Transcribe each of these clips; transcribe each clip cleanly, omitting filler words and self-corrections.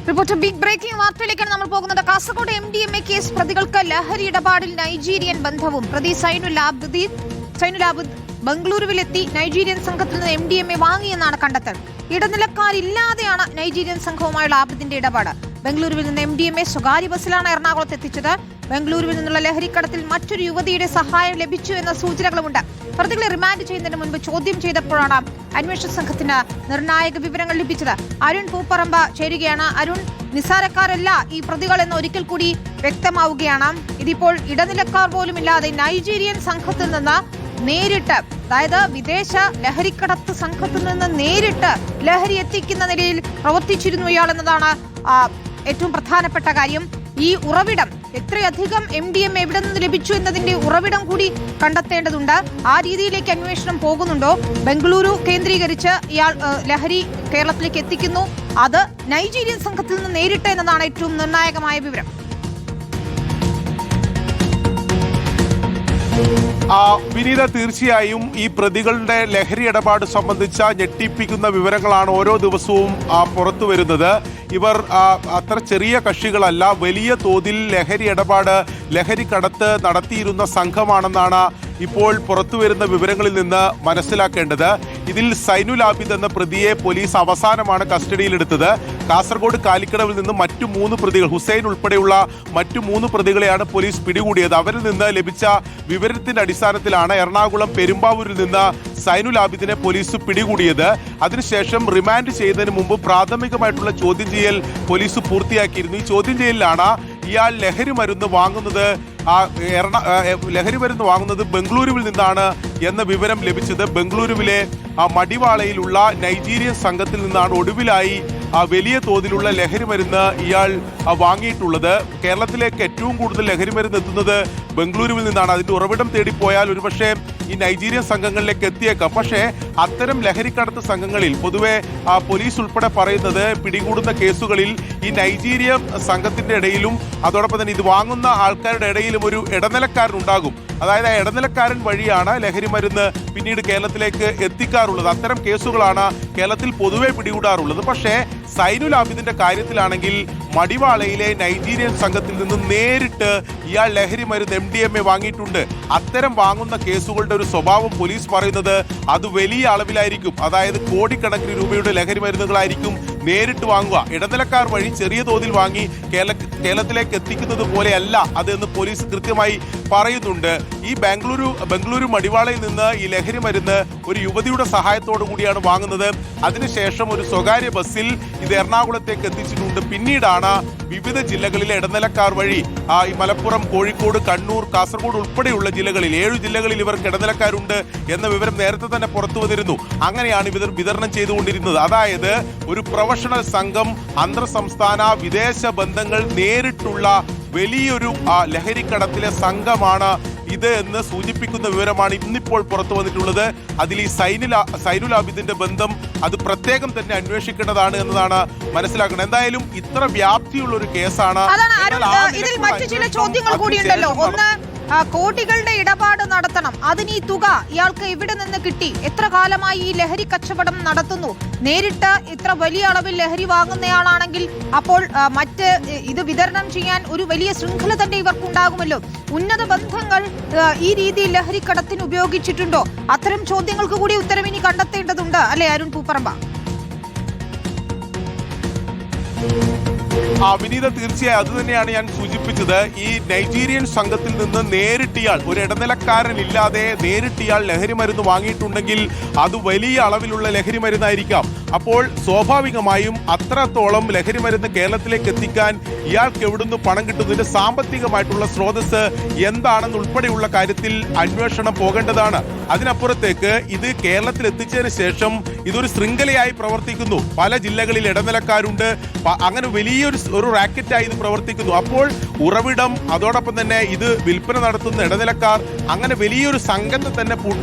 Reporter big breaking വാർത്തയിലേക്കാണ് നമ്മൾ പോകുന്നത്. Kasaragod MDMA case പ്രതികൾക്ക് ലഹരി ഇടപാടിൽ നൈജീരിയൻ ബന്ധവും. പ്രതി സൈനുൽ ആബിദ് ബംഗളൂരുവിലെത്തി നൈജീരിയൻ സംഘത്തിൽ നിന്ന് MDMA വാങ്ങിയെന്നാണ് കണ്ടെത്തൽ. ഇടനിലക്കാരില്ലാതെയാണ് നൈജീരിയൻ സംഘവുമായുള്ള ആബിദിന്റെ ഇടപാട്. ബംഗളൂരുവിൽ നിന്ന് MDMA സ്വകാര്യ ബസ്സിലാണ് എറണാകുളത്ത് എത്തിച്ചത്. ബംഗളൂരുവിൽ നിന്നുള്ള ലഹരിക്കടത്തിൽ മറ്റൊരു യുവതിയുടെ സഹായം ലഭിച്ചു എന്ന സൂചനകളുമുണ്ട്. പ്രതികളെ റിമാൻഡ് ചെയ്യുന്നതിന് മുൻപ് ചോദ്യം ചെയ്തപ്പോഴാണ് അന്വേഷണ സംഘത്തിന് നിർണായക വിവരങ്ങൾ ലഭിച്ചത്. അരുൺ പൂപ്പറമ്പ ചേരുകയാണ്. അരുൺ, നിസ്സാരക്കാരല്ല ഈ പ്രതികൾ എന്ന് ഒരിക്കൽ കൂടി വ്യക്തമാവുകയാണ്. ഇതിപ്പോൾ ഇടനിലക്കാർ പോലും ഇല്ലാതെ നൈജീരിയൻ സംഘത്തിൽ നിന്ന് നേരിട്ട്, അതായത് വിദേശ ലഹരിക്കടത്ത് സംഘത്തിൽ നിന്ന് നേരിട്ട് ലഹരി എത്തിക്കുന്ന നിലയിൽ പ്രവർത്തിച്ചിരുന്നു ഇയാൾ എന്നതാണ് ഏറ്റവും പ്രധാനപ്പെട്ട കാര്യം. ഈ ഉറവിടം, എത്രയധികം MDMA എവിടെ നിന്ന് ലഭിച്ചു എന്നതിന്റെ ഉറവിടം കൂടി കണ്ടെത്തേണ്ടതുണ്ട്. ആ രീതിയിലേക്ക് അന്വേഷണം പോകുന്നുണ്ടോ? ബംഗളൂരു കേന്ദ്രീകരിച്ച് ഇയാൾ ലഹരി കേരളത്തിലേക്ക് എത്തിക്കുന്നു, അത് നൈജീരിയൻ സംഘത്തിൽ നിന്ന് നേരിട്ട് എന്നതാണ് ഏറ്റവും നിർണായകമായ വിവരം. വിനീത, തീർച്ചയായും ഈ പ്രതികളുടെ ലഹരി ഇടപാട് സംബന്ധിച്ച ഞെട്ടിപ്പിക്കുന്ന വിവരങ്ങളാണ് ഓരോ ദിവസവും പുറത്തു വരുന്നത്. ഇവർ അത്ര ചെറിയ കക്ഷികളല്ല, വലിയ തോതിൽ ലഹരി ഇടപാട്, ലഹരി കടത്ത് നടത്തിയിരുന്ന സംഘമാണെന്നാണ് ഇപ്പോൾ പുറത്തുവരുന്ന വിവരങ്ങളിൽ നിന്ന് മനസ്സിലാക്കേണ്ടത്. ഇതിൽ സൈനുൽ ആബിദ് എന്ന പ്രതിയെ പോലീസ് അവസാനമാണ് കസ്റ്റഡിയിലെടുത്തത്. കാസർഗോഡ് കാലിക്കടവിൽ നിന്ന് മറ്റു 3 പ്രതികൾ, ഹുസൈൻ ഉൾപ്പെടെയുള്ള മറ്റു 3 പ്രതികളെയാണ് പോലീസ് പിടികൂടിയത്. അവരിൽ നിന്ന് ലഭിച്ച വിവരത്തിന്റെ അടിസ്ഥാനത്തിലാണ് എറണാകുളം പെരുമ്പാവൂരിൽ നിന്ന് സൈനുൽ ആബിദിനെ പോലീസ് പിടികൂടിയത്. അതിനുശേഷം റിമാൻഡ് ചെയ്യുന്നതിന് മുമ്പ് പ്രാഥമികമായിട്ടുള്ള ചോദ്യം ചെയ്യൽ പോലീസ് പൂർത്തിയാക്കിയിരുന്നു. ഈ ചോദ്യം ചെയ്യലിലാണ് ഇയാൾ ലഹരി മരുന്ന് വാങ്ങുന്നത് ബംഗളൂരുവിൽ നിന്നാണ് എന്ന വിവരം ലഭിച്ചത്. ബംഗളൂരുവിലെ മടിവാളയിലുള്ള നൈജീരിയൻ സംഘത്തിൽ നിന്നാണ് ഒടുവിലായി വലിയ തോതിലുള്ള ലഹരി മരുന്ന് ഇയാൾ വാങ്ങിയിട്ടുള്ളത്. കേരളത്തിലേക്ക് ഏറ്റവും കൂടുതൽ ലഹരി മരുന്ന് എത്തുന്നത് ബംഗളൂരുവിൽ നിന്നാണ്. അതിന്റെ ഉറവിടം തേടിപ്പോയാൽ ഒരുപക്ഷെ ഈ നൈജീരിയൻ സംഘങ്ങളിലേക്ക് എത്തിയേക്കാം. പക്ഷേ അത്തരം ലഹരിക്കടത്ത് സംഘങ്ങളിൽ പൊതുവെ പോലീസ് ഉൾപ്പെടെ പറയുന്നത്, പിടികൂടുന്ന കേസുകളിൽ ഈ നൈജീരിയൻ സംഘത്തിന്റെ ഇടയിലും അതോടൊപ്പം തന്നെ ഇത് വാങ്ങുന്ന ആൾക്കാരുടെ ഇടയിലും ഒരു ഇടനിലക്കാരനുണ്ടാകും. അതായത് ആ ഇടനിലക്കാരൻ വഴിയാണ് ലഹരി മരുന്ന് പിന്നീട് കേരളത്തിലേക്ക് എത്തിക്കാറുള്ളത്. അത്തരം കേസുകളാണ് കേരളത്തിൽ പൊതുവെ പിടികൂടാറുള്ളത്. പക്ഷേ സൈനുൽ ആബിദിന്റെ കാര്യത്തിലാണെങ്കിൽ മടിവാളയിലെ നൈജീരിയൻ സംഘത്തിൽ നിന്ന് നേരിട്ട് ഇയാൾ ലഹരി മരുന്ന് MDMA വാങ്ങിയിട്ടുണ്ട്. അത്തരം വാങ്ങുന്ന കേസുകളുടെ ഒരു സ്വഭാവം പോലീസ് പറയുന്നത് അത് വലിയ അളവിലായിരിക്കും. അതായത് കോടിക്കണക്കിന് രൂപയുടെ ലഹരി മരുന്നുകളായിരിക്കും നേരിട്ട് വാങ്ങുക. ഇടനിലക്കാർ വഴി ചെറിയ തോതിൽ വാങ്ങി കേരളത്തിലേക്ക് എത്തിക്കുന്നത് പോലെയല്ല അതെന്ന് പോലീസ് കൃത്യമായി പറയുന്നുണ്ട്. ഈ ബംഗളൂരു മടിവാളയിൽ നിന്ന് ഈ ലഹരി മരുന്ന് ഒരു യുവതിയുടെ സഹായത്തോടു കൂടിയാണ് വാങ്ങുന്നത്. അതിനുശേഷം ഒരു സ്വകാര്യ ബസ്സിൽ ഇത് എറണാകുളത്തേക്ക് എത്തിച്ചിട്ടുണ്ട്. പിന്നീടാണ് വിവിധ ജില്ലകളിലെ ഇടനിലക്കാർ വഴി ഈ മലപ്പുറം, കോഴിക്കോട്, കണ്ണൂർ, കാസർഗോഡ് ഉൾപ്പെടെയുള്ള ജില്ലകളിൽ 7 ജില്ലകളിൽ ഇവർക്ക് ഇടനിലക്കാരുണ്ട് എന്ന വിവരം നേരത്തെ തന്നെ പുറത്തു വന്നിരുന്നു. അങ്ങനെയാണ് ഇവർ വിതരണം ചെയ്തുകൊണ്ടിരുന്നത്. അതായത് ഒരു പ്രൊഫഷണൽ സംഘം, അന്തർ സംസ്ഥാന വിദേശ ബന്ധങ്ങൾ നേരിട്ടുള്ള വലിയൊരു ലഹരിക്കടത്തിലെ സംഘമാണ് ഇത് എന്ന് സൂചിപ്പിക്കുന്ന വിവരമാണ് ഇന്നിപ്പോൾ പുറത്തു വന്നിട്ടുള്ളത്. അതിൽ ഈ സൈനുൽ ആബിദിന്റെ ബന്ധം അത് പ്രത്യേകം തന്നെ അന്വേഷിക്കേണ്ടതാണ് എന്നതാണ് മനസ്സിലാക്കുന്നത്. എന്തായാലും ഇത്ര വ്യാപ്തിയുള്ള ഒരു കേസാണ്. ഇതിൽ മറ്റു ചില ചോദ്യങ്ങൾ കൂടിയുണ്ടല്ലോ. ഒന്ന്, കോടികളുടെ ഇടപാട് നടത്തണം, അതിന് ഈ തുക ഇയാൾക്ക് എവിടെ നിന്ന് കിട്ടി? എത്ര കാലമായി ഈ ലഹരി കച്ചവടം നടത്തുന്നു? നേരിട്ട് ഇത്ര വലിയ അളവിൽ ലഹരി വാങ്ങുന്നയാളാണെങ്കിൽ അപ്പോൾ മറ്റ് ഇത് വിതരണം ചെയ്യാൻ ഒരു വലിയ ശൃംഖല തന്നെ ഇവർക്കുണ്ടാകുമല്ലോ. ഉന്നത ബന്ധങ്ങൾ ഈ രീതിയിൽ ലഹരിക്കടത്തിന് ഉപയോഗിച്ചിട്ടുണ്ടോ? അത്തരം ചോദ്യങ്ങൾക്ക് കൂടി ഉത്തരം ഇനി കണ്ടെത്തേണ്ടതുണ്ട് അല്ലെ അരുൺ പൂപ്പറമ്പ? വിനീത, തീർച്ചയായും അത് തന്നെയാണ് ഞാൻ സൂചിപ്പിച്ചത്. ഈ നൈജീരിയൻ സംഘത്തിൽ നിന്ന് നേരിട്ടിയാൾ, ഒരു ഇടനിലക്കാരനില്ലാതെ നേരിട്ടിയാൾ ലഹരി മരുന്ന് വാങ്ങിയിട്ടുണ്ടെങ്കിൽ അത് വലിയ അളവിലുള്ള ലഹരി മരുന്നായിരിക്കാം. അപ്പോൾ സ്വാഭാവികമായും അത്രത്തോളം ലഹരി മരുന്ന് കേരളത്തിലേക്ക് എത്തിക്കാൻ ഇയാൾക്ക് എവിടുന്ന് പണം കിട്ടുന്നതിന്റെ സാമ്പത്തികമായിട്ടുള്ള സ്രോതസ് എന്താണെന്ന് ഉൾപ്പെടെയുള്ള കാര്യത്തിൽ അന്വേഷണം പോകേണ്ടതാണ്. അതിനപ്പുറത്തേക്ക് ഇത് കേരളത്തിൽ എത്തിച്ചതിന് ശേഷം ഇതൊരു ശൃംഖലയായി പ്രവർത്തിക്കുന്നു. പല ജില്ലകളിൽ ഇടനിലക്കാരുണ്ട്. അങ്ങനെ വലിയൊരു റാക്കറ്റായി ഇത് പ്രവർത്തിക്കുന്നു. അപ്പോൾ ഉറവിടം, അതോടൊപ്പം തന്നെ ഇത് വിൽപ്പന നടത്തുന്ന ഇടനിലക്കാർ, അങ്ങനെ വലിയൊരു സംഘത്തെ തന്നെ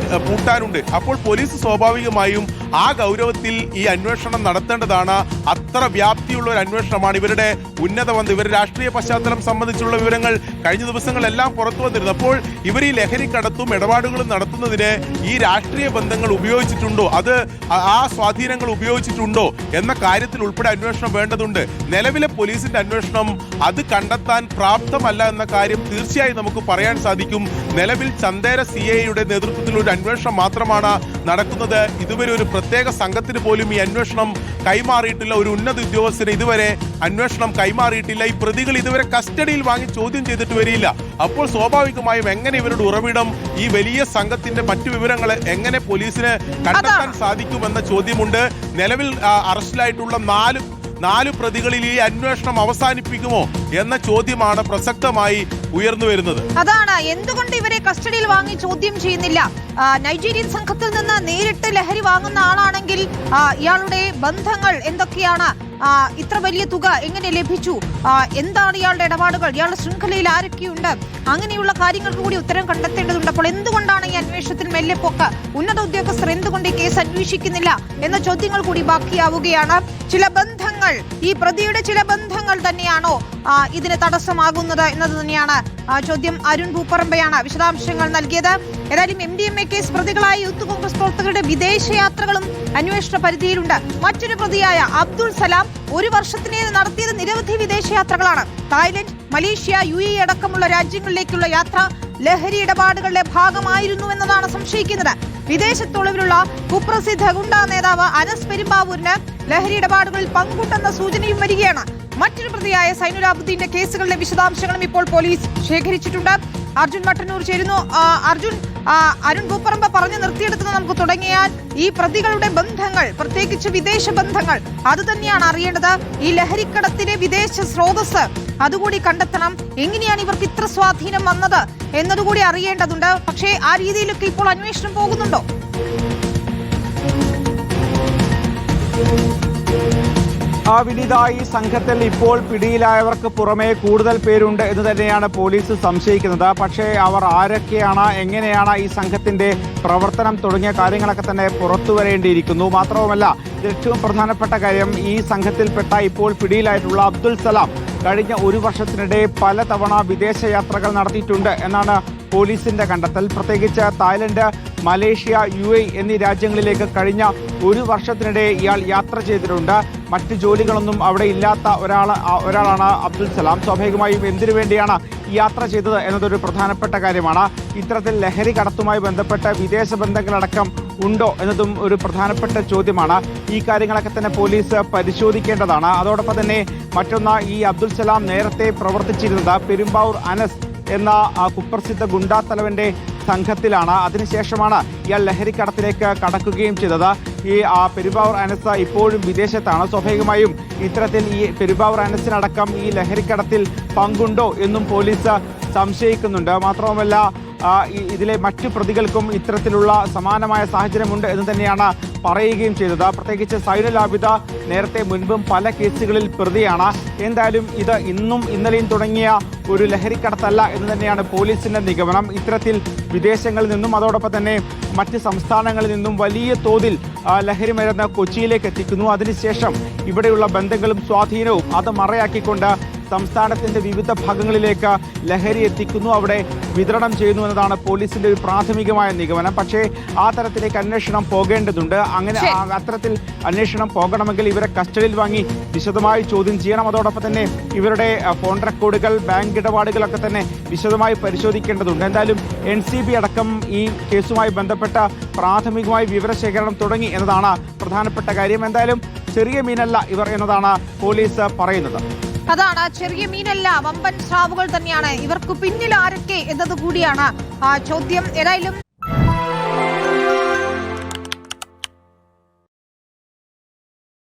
പൂട്ടാനുണ്ട്. അപ്പോൾ പോലീസ് സ്വാഭാവികമായും ആ ഗൗരവത്തിൽ ഈ അന്വേഷണം നടത്തേണ്ടതാണ്. അത്ര വ്യാപ്തിയുള്ള ഒരു അന്വേഷണമാണ്. ഇവരുടെ ഉന്നത ബന്ധം, ഇവരുടെ രാഷ്ട്രീയ പശ്ചാത്തലം സംബന്ധിച്ചുള്ള വിവരങ്ങൾ കഴിഞ്ഞ ദിവസങ്ങളെല്ലാം പുറത്തു വന്നിരുന്നു. അപ്പോൾ ഇവർ ഈ ലഹരി കടത്തും ഇടപാടുകളും നടത്തുന്നതിന് ഈ രാഷ്ട്രീയ ബന്ധങ്ങൾ ഉപയോഗിച്ചിട്ടുണ്ടോ, അത് ആ സ്വാധീനങ്ങൾ ഉപയോഗിച്ചിട്ടുണ്ടോ എന്ന കാര്യത്തിൽ ഉൾപ്പെടെ അന്വേഷണം വേണ്ടതുണ്ട്. നിലവിലെ പോലീസിന്റെ അന്വേഷണം അത് കണ്ടെത്താൻ പ്രാപ്തമല്ല എന്ന കാര്യം തീർച്ചയായും നമുക്ക് പറയാൻ സാധിക്കും. നിലവിൽ ചന്ദേര CIയുടെ നേതൃത്വത്തിൽ ഒരു അന്വേഷണം മാത്രമാണ് നടക്കുന്നത്. ഇതുവരെ ഒരു പ്രത്യേക സംഘത്തിന് പോലും ഈ അന്വേഷണം കൈമാറിയിട്ടില്ല. ഒരു ഉന്നത ഉദ്യോഗസ്ഥന് ഇതുവരെ അന്വേഷണം കൈമാറിയിട്ടില്ല. ഈ പ്രതികൾ ഇതുവരെ കസ്റ്റഡിയിൽ വാങ്ങി ചോദ്യം ചെയ്തിട്ട് വരില്ല. അപ്പോൾ സ്വാഭാവികമായും എങ്ങനെ ഇവരുടെ ഉറവിടം, ഈ വലിയ സംഘത്തിന്റെ മറ്റു വിവരങ്ങൾ എങ്ങനെ പോലീസിന് കണ്ടെത്താൻ സാധിക്കുമെന്ന ചോദ്യമുണ്ട്. നിലവിൽ അറസ്റ്റിലായിട്ടുള്ള നാല് പ്രതികളിൽ ഈ അന്വേഷണം അവസാനിപ്പിക്കുമോ എന്ന ചോദ്യമാണ് പ്രസക്തമായി ഉയർന്നു വരുന്നത്. അതാണ് എന്തുകൊണ്ട് ഇവരെ കസ്റ്റഡിയിൽ വാങ്ങി ചോദ്യം ചെയ്യുന്നില്ല. നൈജീരിയൻ സംഘത്തിൽ നിന്ന് നേരിട്ട് ലഹരി വാങ്ങുന്ന ആളാണെങ്കിൽ ഇയാളുടെ ബന്ധങ്ങൾ എന്തൊക്കെയാണ്, ഇത്ര വലിയ തുക എങ്ങനെ ലഭിച്ചു, എന്താണ് ഇയാളുടെ ഇടപാടുകൾ, ഇയാളുടെ ശൃംഖലയിൽ ആരൊക്കെയുണ്ട്, അങ്ങനെയുള്ള കാര്യങ്ങൾക്ക് കൂടി ഉത്തരം കണ്ടെത്തേണ്ടതുണ്ട്. അപ്പോൾ എന്തുകൊണ്ടാണ് ഈ അന്വേഷണത്തിൽ മെല്ലെപ്പൊക്ക്, ഉന്നത ഉദ്യോഗസ്ഥർ എന്തുകൊണ്ട് ഈ കേസ് അന്വേഷിക്കുന്നില്ല എന്ന ചോദ്യങ്ങൾ കൂടി ബാക്കിയാവുകയാണ്. ചില ബന്ധങ്ങൾ, ഈ പ്രതിയുടെ ചില ബന്ധങ്ങൾ തന്നെയാണോ ഇതിന് തടസ്സമാകുന്നത് എന്നത് തന്നെയാണ് ചോദ്യം. അരുൺ പൂപ്പറമ്പയാണ് വിശദാംശങ്ങൾ നൽകിയത്. ഏതായാലും MDMA കേസ് പ്രതികളായ യൂത്ത് കോൺഗ്രസ് പ്രവർത്തകരുടെ വിദേശയാത്രകളും അന്വേഷണ പരിധിയിലുണ്ട്. മറ്റൊരു പ്രതിയായ അബ്ദുൾ സലാം ഒരു വർഷത്തിനേറെ നടത്തിയത് നിരവധി വിദേശയാത്രകളാണ്. തായ്ലൻഡ്, മലേഷ്യ, UAE അടക്കമുള്ള രാജ്യങ്ങളിലേക്കുള്ള യാത്ര ലഹരി ഇടപാടുകളുടെ ഭാഗമായിരുന്നു എന്നതാണ് സംശയിക്കുന്നത്. വിദേശത്തൊളിവിലുള്ള കുപ്രസിദ്ധ ഗുണ്ടാ നേതാവ് അനസ് പെരുമ്പാവൂരിന് ലഹരി ഇടപാടുകളിൽ പങ്കുണ്ടെന്ന സൂചനയും വരികയാണ്. മറ്റൊരു പ്രതിയായ സൈനുലാബുദ്ദീന്റെ കേസുകളുടെ വിശദാംശങ്ങളും ഇപ്പോൾ പോലീസ് ശേഖരിച്ചിട്ടുണ്ട്. അർജുൻ മട്ടന്നൂർ ചേരുന്നു. അരുൺ പൂപ്പറമ്പ പറഞ്ഞു നിർത്തിയെടുത്ത് നമുക്ക് തുടങ്ങിയാൽ ഈ പ്രതികളുടെ ബന്ധങ്ങൾ, പ്രത്യേകിച്ച് വിദേശ ബന്ധങ്ങൾ, അത് തന്നെയാണ് അറിയേണ്ടത്. ഈ ലഹരിക്കടത്തിലെ വിദേശ സ്രോതസ് അതുകൂടി കണ്ടെത്തണം. എങ്ങനെയാണ് ഇവർക്ക് ഇത്ര സ്വാധീനം വന്നത് എന്നതുകൂടി അറിയേണ്ടതുണ്ട്. പക്ഷേ ആ രീതിയിലൊക്കെ ഇപ്പോൾ അന്വേഷണം പോകുന്നുണ്ടോ? വിനീത, ഈ സംഘത്തിൽ ഇപ്പോൾ പിടിയിലായവർക്ക് പുറമെ കൂടുതൽ പേരുണ്ട് എന്ന് തന്നെയാണ് പോലീസ് സംശയിക്കുന്നത്. പക്ഷേ അവർ ആരൊക്കെയാണ്, എങ്ങനെയാണ് ഈ സംഘത്തിന്റെ പ്രവർത്തനം തുടങ്ങിയ കാര്യങ്ങളൊക്കെ തന്നെ പുറത്തു വരേണ്ടിയിരിക്കുന്നു. മാത്രവുമല്ല, ഏറ്റവും പ്രധാനപ്പെട്ട കാര്യം, ഈ സംഘത്തിൽപ്പെട്ട ഇപ്പോൾ പിടിയിലായിട്ടുള്ള അബ്ദുൾ സലാം കഴിഞ്ഞ ഒരു വർഷത്തിനിടെ പലതവണ വിദേശയാത്രകൾ നടത്തിയിട്ടുണ്ട് എന്നാണ് പോലീസിന്റെ കണ്ടെത്തൽ. പ്രത്യേകിച്ച് തായ്ലൻഡ്, മലേഷ്യ, UAE എന്നീ രാജ്യങ്ങളിലേക്ക് കഴിഞ്ഞ ഒരു വർഷത്തിനിടെ ഇയാൾ യാത്ര ചെയ്തിട്ടുണ്ട്. മറ്റ് ജോലികളൊന്നും അവിടെ ഇല്ലാത്ത ഒരാളാണ് അബ്ദുൾ സലാം. സ്വാഭാവികമായും എന്തിനു വേണ്ടിയാണ് ഈ യാത്ര ചെയ്തത് എന്നതൊരു പ്രധാനപ്പെട്ട കാര്യമാണ്. ഇത്തരത്തിൽ ലഹരി കടത്തുമായി ബന്ധപ്പെട്ട വിദേശ ബന്ധങ്ങളടക്കം ഉണ്ടോ എന്നതും ഒരു പ്രധാനപ്പെട്ട ചോദ്യമാണ്. ഈ കാര്യങ്ങളൊക്കെ തന്നെ പോലീസ് പരിശോധിക്കേണ്ടതാണ്. അതോടൊപ്പം തന്നെ മറ്റൊന്ന്, ഈ അബ്ദുൾ സലാം നേരത്തെ പ്രവർത്തിച്ചിരുന്നത് പെരുമ്പാവൂർ അനസ് എന്ന കുപ്രസിദ്ധ ഗുണ്ടാ തലവന്റെ സംഘത്തിലാണ്. അതിനുശേഷമാണ് ഇയാൾ ലഹരിക്കടത്തിലേക്ക് കടക്കുകയും ചെയ്തത്. ഈ പെരുമ്പാവൂർ അനസ് ഇപ്പോഴും വിദേശത്താണ്. സ്വാഭാവികമായും ഇത്തരത്തിൽ ഈ പെരുമ്പാവൂർ അനസിനടക്കം ഈ ലഹരിക്കടത്തിൽ പങ്കുണ്ടോ എന്നും പോലീസ് സംശയിക്കുന്നുണ്ട്. മാത്രവുമല്ല, ഇതിലെ മറ്റു പ്രതികൾക്കും ഇത്തരത്തിലുള്ള സമാനമായ സാഹചര്യമുണ്ട് എന്ന് തന്നെയാണ് പറയുകയും ചെയ്തത്. പ്രത്യേകിച്ച് സൈനുൽ ആബിദ് നേരത്തെ മുൻപും പല കേസുകളിൽ പ്രതിയാണ്. എന്തായാലും ഇത് ഇന്നും ഇന്നലെയും തുടങ്ങിയ ഒരു ലഹരിക്കടത്തല്ല എന്ന് തന്നെയാണ് പോലീസിന്റെ നിഗമനം. ഇത്തരത്തിൽ വിദേശങ്ങളിൽ നിന്നും അതോടൊപ്പം തന്നെ മറ്റ് സംസ്ഥാനങ്ങളിൽ നിന്നും വലിയ തോതിൽ ലഹരി മരുന്ന് കൊച്ചിയിലേക്ക് എത്തിക്കുന്നു. അതിനുശേഷം ഇവിടെയുള്ള ബന്ധങ്ങളും സ്വാധീനവും അത് മറയാക്കിക്കൊണ്ട് സംസ്ഥാനത്തിന്റെ വിവിധ ഭാഗങ്ങളിലേക്ക് ലഹരി എത്തിക്കുന്നു, അവിടെ വിതരണം ചെയ്യുന്നു എന്നതാണ് പോലീസിന്റെ ഒരു പ്രാഥമികമായ നിഗമനം. പക്ഷേ ആ തരത്തിലേക്ക് അന്വേഷണം പോകേണ്ടതുണ്ട്. അങ്ങനെ അത്തരത്തിൽ അന്വേഷണം പോകണമെങ്കിൽ ഇവരെ കസ്റ്റഡിയിൽ വാങ്ങി വിശദമായി ചോദ്യം ചെയ്യണം. അതോടൊപ്പം തന്നെ ഇവരുടെ ഫോൺ റെക്കോർഡുകൾ, ബാങ്ക് ഇടപാടുകളൊക്കെ തന്നെ വിശദമായി പരിശോധിക്കേണ്ടതുണ്ട്. എന്തായാലും NCB അടക്കം ഈ കേസുമായി ബന്ധപ്പെട്ട പ്രാഥമികമായി വിവരശേഖരണം തുടങ്ങി എന്നതാണ് പ്രധാനപ്പെട്ട കാര്യം. എന്തായാലും ചെറിയ മീനല്ല ഇവർ എന്നതാണ് പോലീസ് പറയുന്നത്. അതാണ്, ചെറിയ മീനല്ല, വമ്പൻ സ്രാവുകൾ തന്നെയാണ്. ഇവർക്ക് പിന്നിൽ ആരൊക്കെ എന്നത് കൂടിയാണ് ചോദ്യം. ഏതായാലും